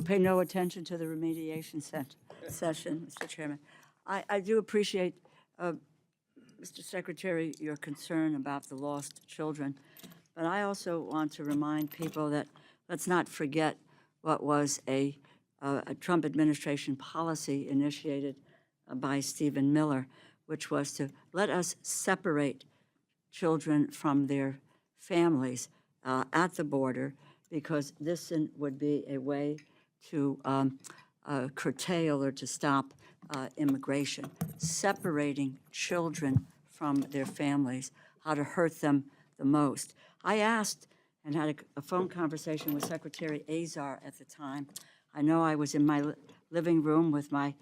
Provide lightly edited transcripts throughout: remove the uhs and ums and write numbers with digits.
Pay no attention to the remediation session, Mr. Chairman. I do appreciate, Mr. Secretary, your concern about the lost children, but I also want to remind people that let's not forget what was a Trump administration policy initiated by Stephen Miller, which was to let us separate children from their families at the border, because this would be a way to curtail or to stop immigration, separating children from their families, how to hurt them the most. I asked and had a phone conversation with Secretary Azar at the time. I know I was in my living room with my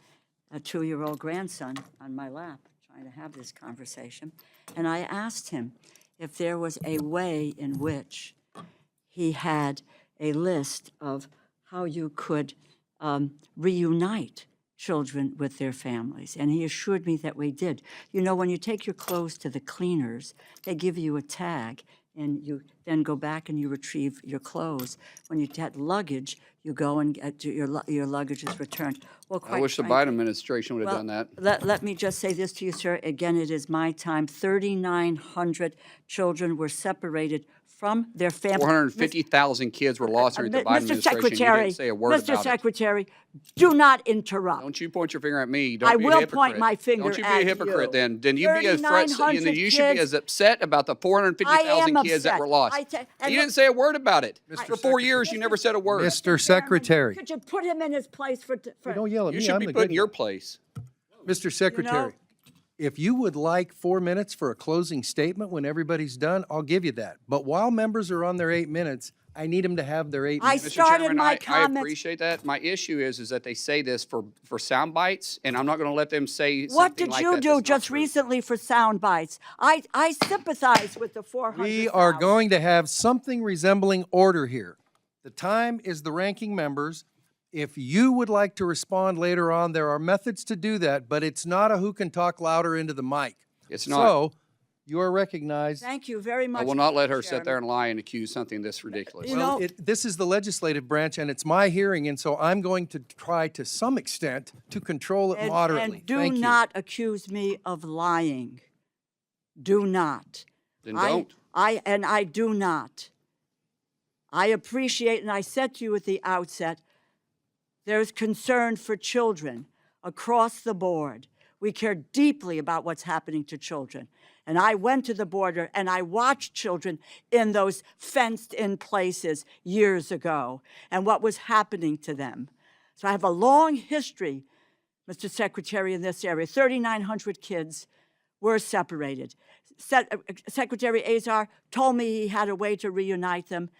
2-year-old grandson on my lap trying to have this conversation, and I asked him if there was a way in which he had a list of how you could reunite children with their families. And he assured me that we did. You know, when you take your clothes to the cleaners, they give you a tag, and you then go back and you retrieve your clothes. When you get luggage, you go and get your luggage is returned. Well, quite I wish the frankly, Biden administration would have done that. Let me just say this to you, sir. Again, it is my time. 3,900 children were separated from their families. 450,000 kids were lost during the Biden Mr. administration. You Secretary, didn't say a word Mr. about it. Secretary, do not interrupt. Don't you point your finger at me. Don't I be a will hypocrite. point my finger Don't you be at a hypocrite you. then. Then you be as 3,900 you should be kids. as upset about the 450,000 kids that were lost. And You look, didn't say a word about it. Mr. For 4 years, you never said a word. Mr. Secretary, could you put him in his place for don't yell at You me. should I'm be the put in good your guy. place. Mr. Secretary, if you would like 4 minutes for a closing statement when everybody's done, I'll give you that. But while members are on their 8 minutes, I need them to have their 8 I minutes. Mr. started Chairman, my I comments. appreciate that. My issue is that they say this for sound bites, and I'm not going to let them say something What did like you that do that's not just true. recently for sound bites? I sympathize with the 400,000. We are going to have something resembling order here. The time is the ranking members. If you would like to respond later on, there are methods to do that, but it's not a who can talk louder into the mic. It's not. So, you are recognized. Thank you very much. I will not let Mr. her sit there Chairman. and lie and accuse something this ridiculous. You Well, know- this is the legislative branch, and it's my hearing, and so I'm going to try to some extent to control it moderately. And do Thank you. not accuse me of lying. Do not. Then don't. I do not. I appreciate, and I said to you at the outset, there's concern for children across the board. We care deeply about what's happening to children. And I went to the border and I watched children in those fenced-in places years ago and what was happening to them. So I have a long history, Mr. Secretary, in this area. 3,900 kids were separated. Secretary Azar told me he had a way to reunite them.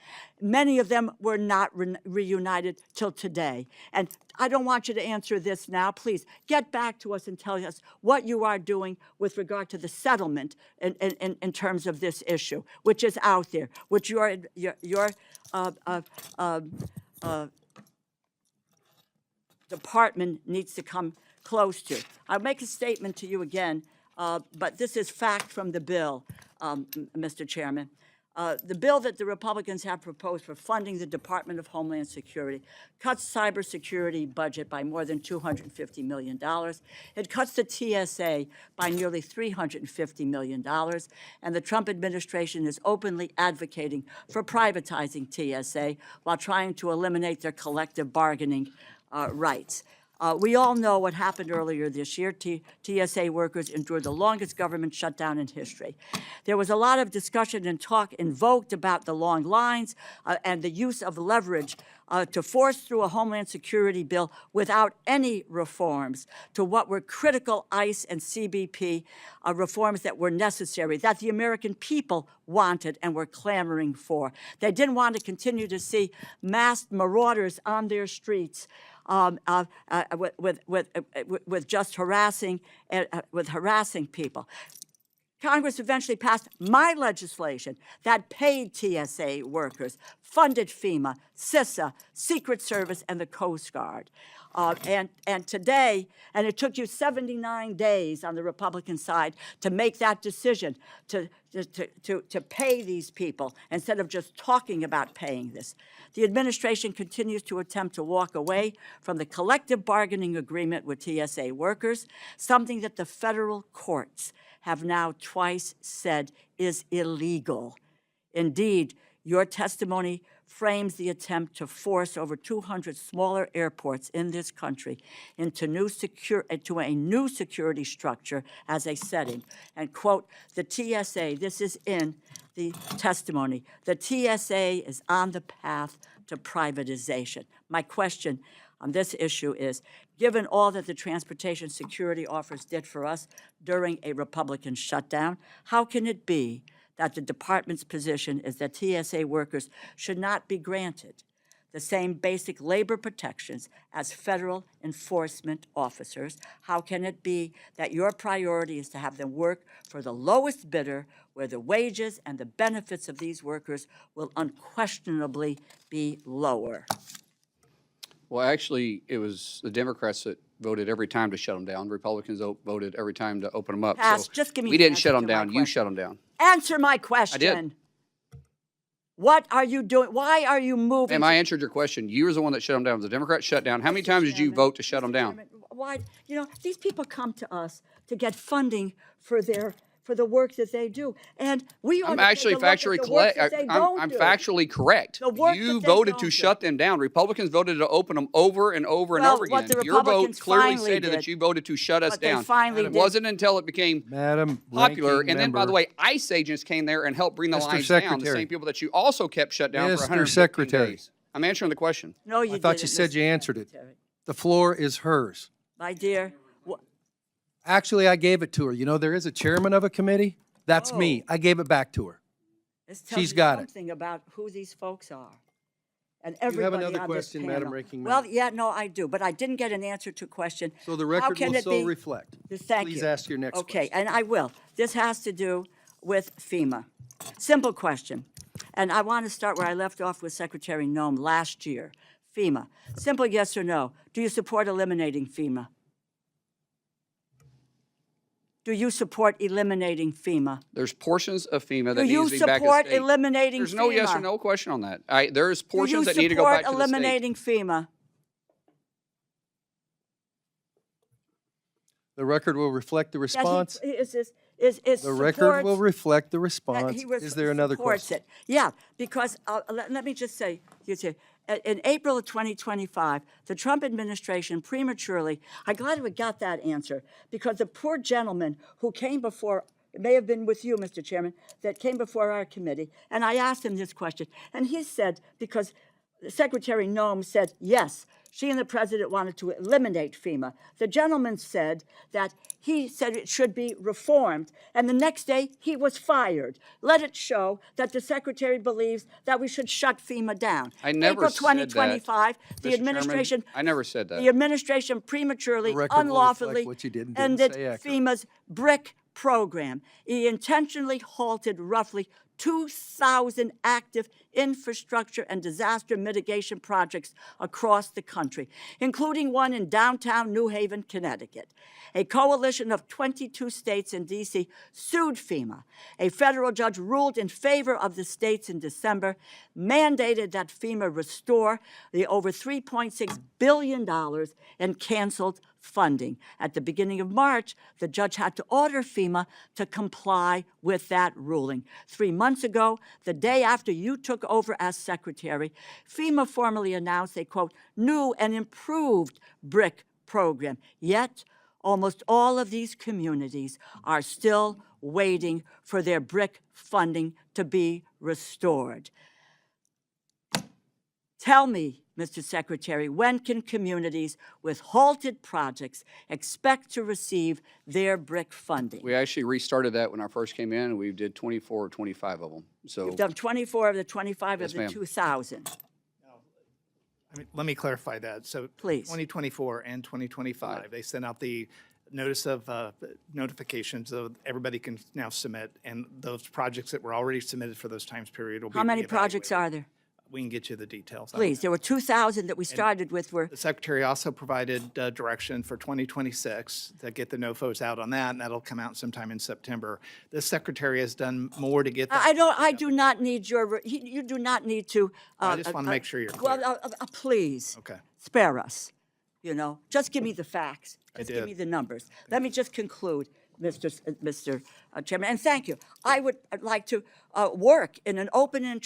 Many of them were not reunited till today. And I don't want you to answer this now. Please get back to us and tell us what you are doing with regard to the settlement in terms of this issue, which is out there, which your department needs to come close to. I'll make a statement to you again. But this is fact from the bill, Mr. Chairman. The bill that the Republicans have proposed for funding the Department of Homeland Security cuts cybersecurity budget by more than $250 million. It cuts the TSA by nearly $350 million. And the Trump administration is openly advocating for privatizing TSA while trying to eliminate their collective bargaining rights. We all know what happened earlier this year. TSA workers endured the longest government shutdown in history. There was a lot of discussion and talk invoked about the long lines and the use of leverage to force through a Homeland Security bill without any reforms to what were critical ICE and CBP reforms that were necessary, that the American people wanted and were clamoring for. They didn't want to continue to see masked marauders on their streets with just harassing people. Congress eventually passed my legislation that paid TSA workers, funded FEMA, CISA, Secret Service, and the Coast Guard. And today, and it took you 79 days on the Republican side to make that decision to pay these people instead of just talking about paying this. The administration continues to attempt to walk away from the collective bargaining agreement with TSA workers, something that the federal courts have now twice said is illegal. Indeed, your testimony frames the attempt to force over 200 smaller airports in this country into a new security structure as a setting. And quote, the TSA, this is in the testimony, the TSA is on the path to privatization. My question on this issue is, given all that the transportation security offers did for us during a Republican shutdown, how can it be that the department's position is that TSA workers should not be granted the same basic labor protections as federal enforcement officers? How can it be that your priority is to have them work for the lowest bidder, where the wages and the benefits of these workers will unquestionably be lower? Well, actually, it was the Democrats that voted every time to shut them down. Republicans voted every time to open them up. Pass, So just give me we the didn't answer shut them to my down. You question. shut them down. Answer my question. did. What are you doing? Why are you moving? Ma'am, I answered your question. You were the one that shut them down. The Democrats shut down. How many times did you Chairman, vote to shut them Mr. down? Chairman, why, you know, these people come to us to get funding for the work that they do, and we ought I'm to take actually a look at factually the work correct. that they I'm don't do. factually correct. The work You that they voted don't to do. shut them down. Republicans voted to open them over and over and Well, over what again. the Your vote Republicans clearly finally stated that did- you voted to shut us what they down. finally It did- wasn't until it became Madam popular. Ranking And then, by the Member, way, ICE agents came there and helped bring the Mr. lines down. The Secretary. same people that you also kept shut down for Mr. 115 Secretary. days. I'm answering the question. No, you I thought didn't, you said Mr. you answered it. Secretary. The floor is hers. My dear, Actually, I gave it to her. You know, there is a chairman of a committee. That's me. Oh. I gave it back to her. this tells She's you got it. something about who these folks are. And have everybody another on question, this Madam panel. Ranking Well, Member? yeah, no, I do, but I didn't get an answer to a question. So the How record can will it so be- reflect. Thank you. Please ask your next Okay, question. and I will. This has to do with FEMA. Simple question. And I want to start where I left off with Secretary Noem last year. FEMA. Simple yes or no. Do you support eliminating FEMA? Do you support eliminating FEMA? There's portions of FEMA that Do need you to be back to support state. eliminating There's no yes or FEMA? no question on that. There's Do you portions that need to go back to support the state. eliminating FEMA? The record will reflect the That he- response. is The record will supports- reflect the that response. he was- Is there another supports question? it. Yeah, because let me just say, in April of 2025, the Trump administration prematurely, I'm glad we got that answer, because the poor gentleman who came before, it may have been with you, Mr. Chairman, that came before our committee, and I asked him this question, and he said, because Secretary Noem said, yes, she and the president wanted to eliminate FEMA. The gentleman said that he said it should be reformed, and the next day he was fired. Let it show that the secretary believes that we should shut FEMA down. I never April said that. 2025, the Mr. administration. Chairman, I never said that. The administration prematurely, The record will reflect unlawfully what you did and didn't ended say accurate. FEMA's BRIC program. He intentionally halted roughly 2,000 active infrastructure and disaster mitigation projects across the country, including one in downtown New Haven, Connecticut. A coalition of 22 states and D.C. sued FEMA. A federal judge ruled in favor of the states in December, mandated that FEMA restore the over $3.6 billion in canceled funding. At the beginning of March, the judge had to order FEMA to comply with that ruling. 3 months ago, the day after you took over as secretary, FEMA formally announced a, quote, new and improved BRIC program. Yet, almost all of these communities are still waiting for their BRIC funding to be restored. Tell me, Mr. Secretary, when can communities with halted projects expect to receive their BRIC funding? We actually restarted that when I first came in, and we did 24 or 25 of them. So You've done 24 of the 25 Yes, of the ma'am. 2,000. I mean, let me clarify that. So Please. 2024 and 2025, they sent out the notice of notification, so everybody can now submit, and those projects that were already submitted for those times period will be How many projects reevaluated. are there? We can get you the details. on Please, that. there were 2,000 that we started with were, The Secretary also provided direction for 2026 to get the NOFOs out on that, and that'll come out sometime in September. The Secretary has done more to get that. I do not need your, you do not need to. I just want to make sure you're clear. Well, please. Okay. Spare us, you know? Just give me the facts. Just give did. me the numbers. Let me just conclude, Mr. Chairman, and thank you. I would like to work in an open and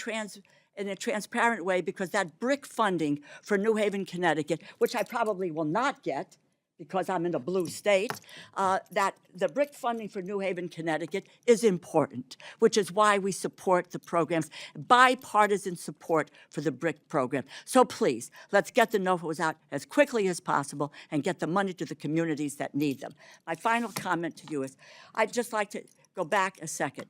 in a transparent way, because that brick funding for New Haven, Connecticut, which I probably will not get because I'm in a blue state, that the brick funding for New Haven, Connecticut is important, which is why we support the programs, bipartisan support for the brick program. So please, let's get the NOFOs out as quickly as possible and get the money to the communities that need them. My final comment to you is, I'd just like to go back a second.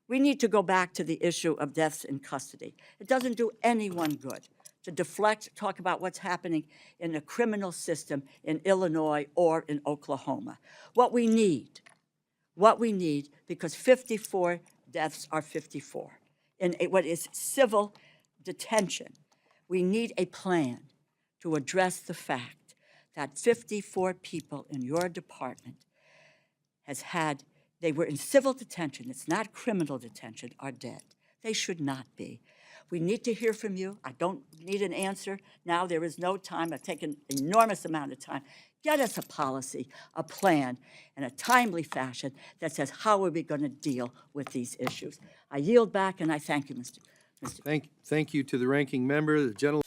We need to go back to the issue of deaths in custody. It doesn't do anyone good to deflect, talk about what's happening in the criminal system in Illinois or in Oklahoma. What we need, because 54 deaths are 54, in what is civil detention, we need a plan to address the fact that 54 people in your department they were in civil detention, it's not criminal detention, are dead. They should not be. We need to hear from you. I don't need an answer now. There is no time. I've taken an enormous amount of time. Get us a policy, a plan, in a timely fashion that says, how are we going to deal with these issues? I yield back, and I thank you, Mr. Thank you to the ranking member, the gentleman.